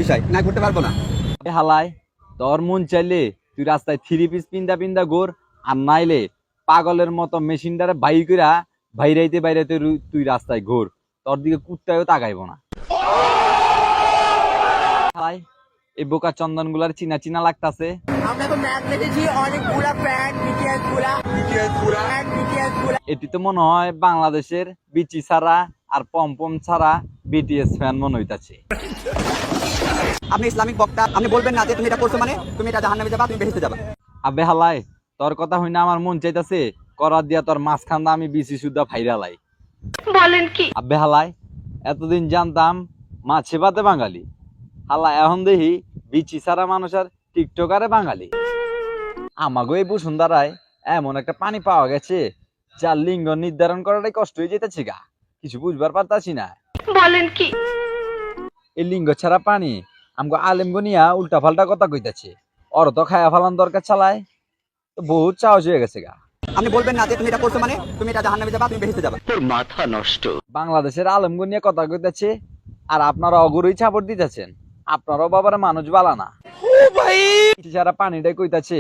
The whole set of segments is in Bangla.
বিষয় না করতে পারবো না। হালাই তোর মন চাইলে তুই রাস্তায় 3 পিস পিন্দা পিন্দা ঘোর, আর নাইলে পাগলের মতো মেশিনটারে বাই কইরা বাইরাইতে বাইরাইতে তুই রাস্তায় ঘোর, তোর দিকে কুত্তায়ও তাকাইব না। হালাই এই বোকা চন্দন গুলার চিনা চিনা লাগতাছে। আমরা তো ম্যাচ দেখেছি অনেকগুলা প্যান্ট বিটিএস গুলা। এটি তো মনে হয় বাংলাদেশের বিচি ছাড়া আর পম্পম ছাড়া বিটিএস ফ্যান মনে হইতাছে। আপনি ইসলামিক বক্তা, আপনি বলবেন না যে তুমি এটা করছো মানে তুমি এটা জাহান্নামে যাবা, তুমি বেহেশতে যাবা। আবে হালাই তোর কথা হইনা আমার মন চাইতাছে করার দিয়া তোর মাঝখান দা আমি বিসি সুদ্ধা ফাইরালাই। বলেন কি? আবে হালাই এতদিন জানতাম মাছে ভাতে বাঙালি, হালা এখন দেখি বিচি ছাড়া মানুষ আর টিকটকারে বাঙালি। আমাগো এই বসুন্ধরায় এমন একটা পানি পাওয়া গেছে যার লিঙ্গ নির্ধারণ করাটাই কষ্ট হয়ে যেতেছে গা, কিছু বুঝবার পারতাছি না। বলেন কি? এই লিঙ্গ ছাড়া পানি আমগো আলেমগো নিয়া উল্টা পাল্টা কথা কইতাছে, ওর তো খায়া ফালান দরকার চালায়, তো বহুত সাহস হয়ে গেছে গা। আপনি বলবেন না যে তুমি এটা করছো মানে তুমি এটা জাহান্নামে যাবা, তুমি বেহেশতে যাবা। বাংলাদেশের আলেমগো নিয়ে কথা কইতাছে আর আপনারা অগরই ছাপড় দিতেছেন, আপনারাও বাবার মানুষ বালা না। সারা পানিটাই কইতাছে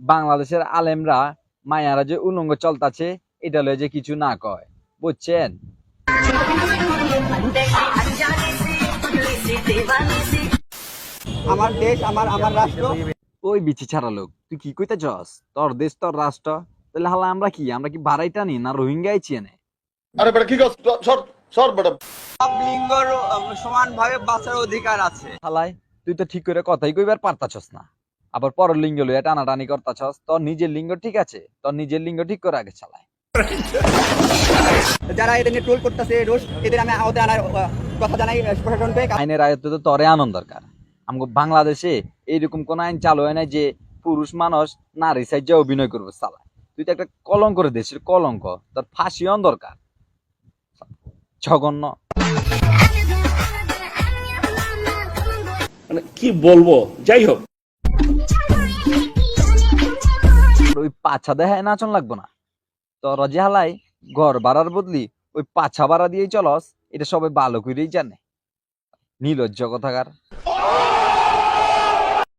বাংলাদেশের আলেমরা মায়ারা যে উলঙ্গ চলতাছে এটা লয়ে যে কিছু না কয়, বুঝছেন? আমার দেশ আমার আমার রাষ্ট্র। ওই বিচি ছাড়া লোক তুই কি কইতাছস? তোর দেশ তোর রাষ্ট্র, তাহলে হালা আমরা কি ভাড়াইটা নি না রোহিঙ্গা আইছি এনে? আরে বেটা কি করছ? সর বেটা। সব লিঙ্গর সমানভাবে বাঁচার অধিকার আছে। হালাই তুই তো ঠিক করে কথাই কইবার পারতাছস না, আবার পরের লিঙ্গ লইয়া টানাটানি করতাছস। তোর নিজের লিঙ্গ ঠিক আছে, তোর নিজের লিঙ্গ ঠিক করে আগে চালায়। যারা এদের নিয়ে ট্রোল করতেছে রোজ, এদের আমি আওতায় আনার কথা জানাই প্রশাসনকে। আইনের আয়ত্তে তো তরে আনন্দ দরকার। আমগো বাংলাদেশে এইরকম কোন আইন চালু হয় না যে পুরুষ মানুষ নারী সাইজে অভিনয় করবে চালায়। তুই তো একটা কলঙ্ক রে, দেশের কলঙ্ক, তোর ফাঁসি হন দরকার। জঘন্য। মানে কি বলবো, যাই হোক। ওই পাছা দেখায় নাচন লাগবো না তো রজে হালাই, ঘর ভাড়ার বদলি ওই পাছা ভাড়া দিয়েই চলস, এটা সবাই ভালো করেই জানে। নির্লজ্জ কথাকার।